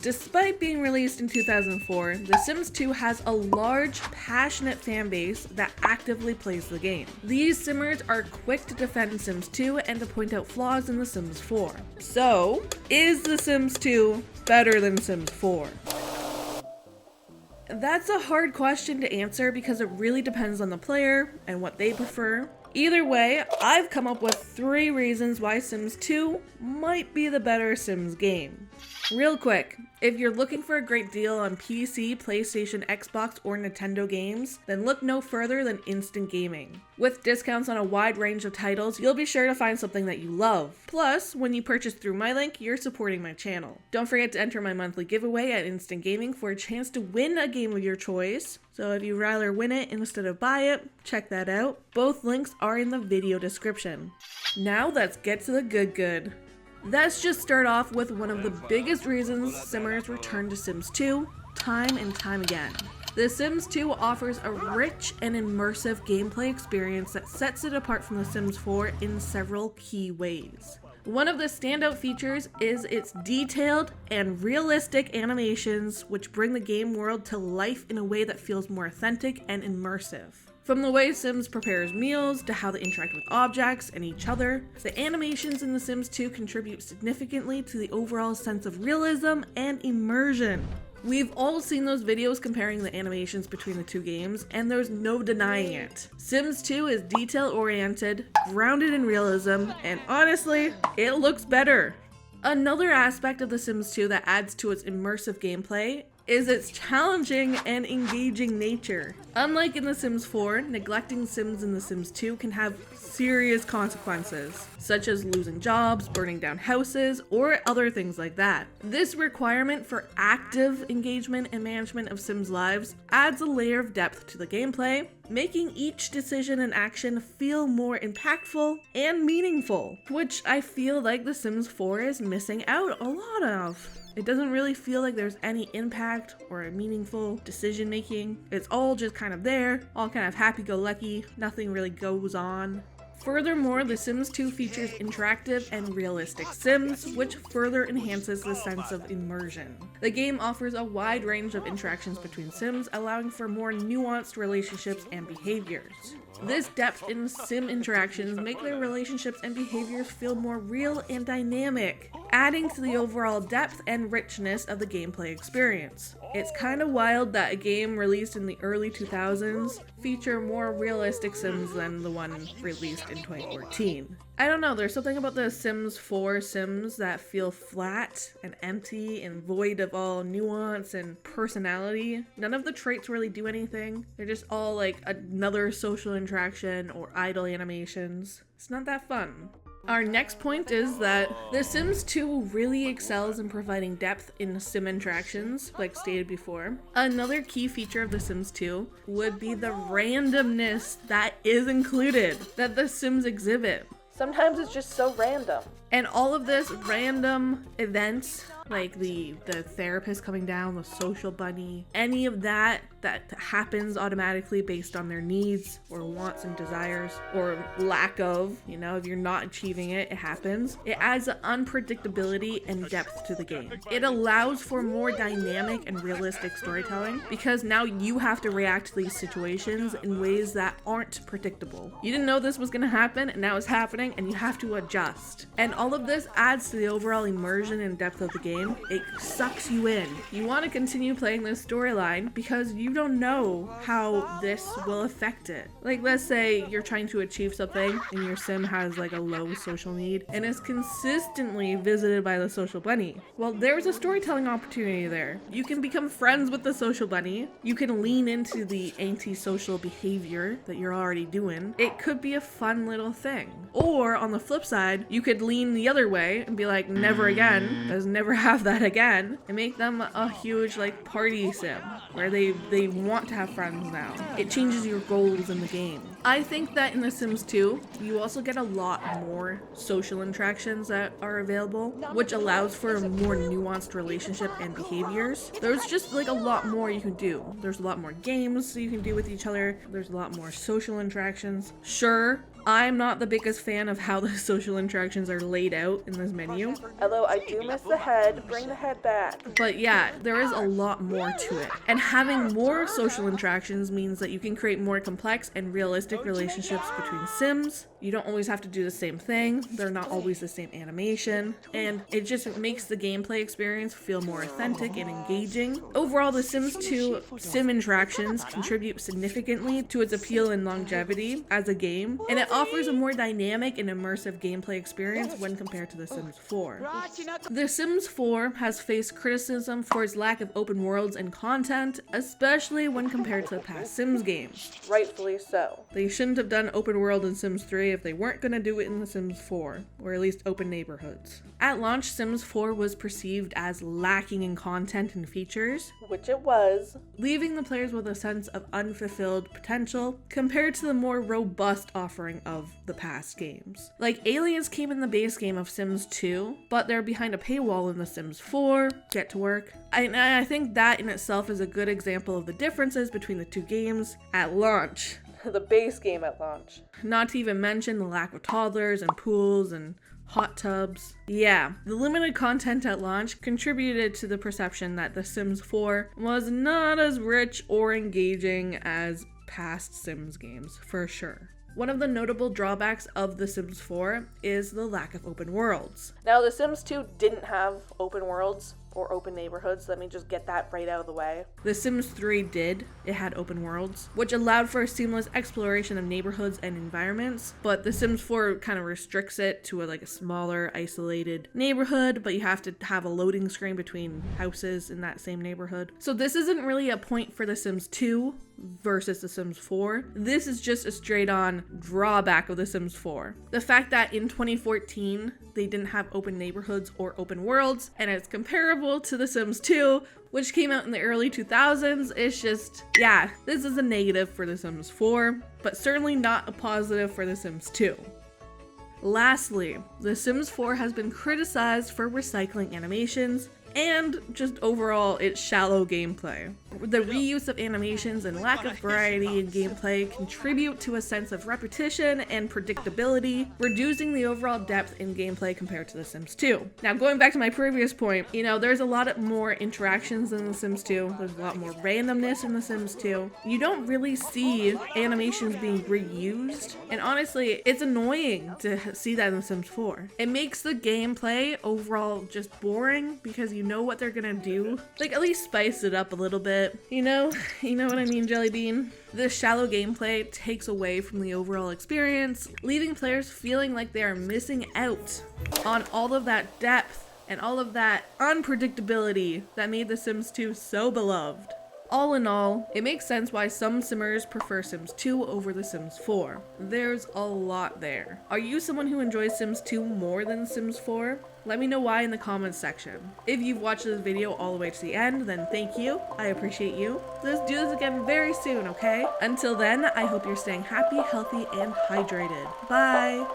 Despite being released in 2004, The Sims 2 has a large, passionate fan base that actively plays the game. These Simmers are quick to defend Sims 2 and to point out flaws in The Sims 4. So, is The Sims 2 better than Sims 4? That's a hard question to answer because it really depends on the player and what they prefer. Either way, I've come up with 3 reasons why Sims 2 might be the better Sims game. Real quick, if you're looking for a great deal on PC, PlayStation, Xbox, or Nintendo games, then look no further than Instant Gaming. With discounts on a wide range of titles, you'll be sure to find something that you love. Plus, when you purchase through my link, you're supporting my channel. Don't forget to enter my monthly giveaway at Instant Gaming for a chance to win a game of your choice. So if you'd rather win it instead of buy it, check that out. Both links are in the video description. Now let's get to the good. Let's just start off with one of the biggest reasons Simmers return to Sims 2, time and time again. The Sims 2 offers a rich and immersive gameplay experience that sets it apart from The Sims 4 in several key ways. One of the standout features is its detailed and realistic animations, which bring the game world to life in a way that feels more authentic and immersive. From the way Sims prepares meals to how they interact with objects and each other, the animations in The Sims 2 contribute significantly to the overall sense of realism and immersion. We've all seen those videos comparing the animations between the two games, and there's no denying it. Sims 2 is detail-oriented, grounded in realism, and honestly, it looks better. Another aspect of The Sims 2 that adds to its immersive gameplay is its challenging and engaging nature. Unlike in The Sims 4, neglecting Sims in The Sims 2 can have serious consequences, such as losing jobs, burning down houses, or other things like that. This requirement for active engagement and management of Sims' lives adds a layer of depth to the gameplay, making each decision and action feel more impactful and meaningful, which I feel like The Sims 4 is missing out a lot of. It doesn't really feel like there's any impact or a meaningful decision making. It's all just kind of there, all kind of happy-go-lucky, nothing really goes on. Furthermore, The Sims 2 features interactive and realistic Sims, which further enhances the sense of immersion. The game offers a wide range of interactions between Sims, allowing for more nuanced relationships and behaviors. This depth in Sim interactions make their relationships and behaviors feel more real and dynamic, adding to the overall depth and richness of the gameplay experience. It's kind of wild that a game released in the early 2000s feature more realistic Sims than the one released in 2014. I don't know, there's something about the Sims 4 Sims that feel flat and empty and void of all nuance and personality. None of the traits really do anything. They're just all like another social interaction or idle animations. It's not that fun. Our next point is that The Sims 2 really excels in providing depth in Sim interactions, like stated before. Another key feature of The Sims 2 would be the randomness that is included, that The Sims exhibit. Sometimes it's just so random. And all of this random events, like the therapist coming down, the social bunny, any of that happens automatically based on their needs or wants and desires or lack of, if you're not achieving it, it happens. It adds an unpredictability and depth to the game. It allows for more dynamic and realistic storytelling because now you have to react to these situations in ways that aren't predictable. You didn't know this was going to happen and now it's happening and you have to adjust. And all of this adds to the overall immersion and depth of the game. It sucks you in. You want to continue playing this storyline because you don't know how this will affect it. Like, let's say you're trying to achieve something and your sim has like a low social need and is consistently visited by the social bunny. Well, there's a storytelling opportunity there. You can become friends with the social bunny. You can lean into the antisocial behavior that you're already doing. It could be a fun little thing. Or on the flip side, you could lean the other way and be like, never again, let's never have that again, and make them a huge like party sim where they want to have friends now. It changes your goals in the game. I think that in The Sims 2, you also get a lot more social interactions that are available, which allows for a more nuanced relationship and behaviors. There's just like a lot more you can do. There's a lot more games you can do with each other. There's a lot more social interactions. Sure, I'm not the biggest fan of how the social interactions are laid out in this menu. Although I do miss the head, bring the head back. But yeah, there is a lot more to it. And having more social interactions means that you can create more complex and realistic relationships between Sims. You don't always have to do the same thing. They're not always the same animation. And it just makes the gameplay experience feel more authentic and engaging. Overall, The Sims 2 sim interactions contribute significantly to its appeal and longevity as a game, and it offers a more dynamic and immersive gameplay experience when compared to The Sims 4. The Sims 4 has faced criticism for its lack of open worlds and content, especially when compared to the past Sims games. Rightfully so. They shouldn't have done open world in Sims 3 if they weren't going to do it in The Sims 4, or at least open neighborhoods. At launch, Sims 4 was perceived as lacking in content and features, which it was, leaving the players with a sense of unfulfilled potential compared to the more robust offering of the past games. Like, aliens came in the base game of Sims 2, but they're behind a paywall in The Sims 4. Get to work. I think that in itself is a good example of the differences between the two games at launch. The base game at launch. Not to even mention the lack of toddlers and pools and hot tubs. Yeah, the limited content at launch contributed to the perception that The Sims 4 was not as rich or engaging as past Sims games, for sure. One of the notable drawbacks of The Sims 4 is the lack of open worlds. Now, The Sims 2 didn't have open worlds or open neighborhoods. Let me just get that right out of the way. The Sims 3 did. It had open worlds, which allowed for a seamless exploration of neighborhoods and environments, but The Sims 4 kind of restricts it to a smaller, isolated neighborhood, but you have to have a loading screen between houses in that same neighborhood. So this isn't really a point for The Sims 2 versus The Sims 4. This is just a straight-on drawback of The Sims 4. The fact that in 2014, they didn't have open neighborhoods or open worlds, and it's comparable to The Sims 2, which came out in the early 2000s, it's just, yeah, this is a negative for The Sims 4, but certainly not a positive for The Sims 2. Lastly, The Sims 4 has been criticized for recycling animations and just overall its shallow gameplay. The reuse of animations and lack of variety in gameplay contribute to a sense of repetition and predictability, reducing the overall depth in gameplay compared to The Sims 2. Now, going back to my previous point, there's a lot more interactions in The Sims 2. There's a lot more randomness in The Sims 2. You don't really see animations being reused, and honestly, it's annoying to see that in The Sims 4. It makes the gameplay overall just boring because you know what they're gonna do. At least spice it up a little bit. You know what I mean, Jelly Bean? This shallow gameplay takes away from the overall experience, leaving players feeling like they are missing out on all of that depth and all of that unpredictability that made The Sims 2 so beloved. All in all, it makes sense why some Simmers prefer Sims 2 over The Sims 4. There's a lot there. Are you someone who enjoys Sims 2 more than Sims 4? Let me know why in the comments section. If you've watched this video all the way to the end, then thank you. I appreciate you. Let's do this again very soon, okay? Until then, I hope you're staying happy, healthy, and hydrated. Bye!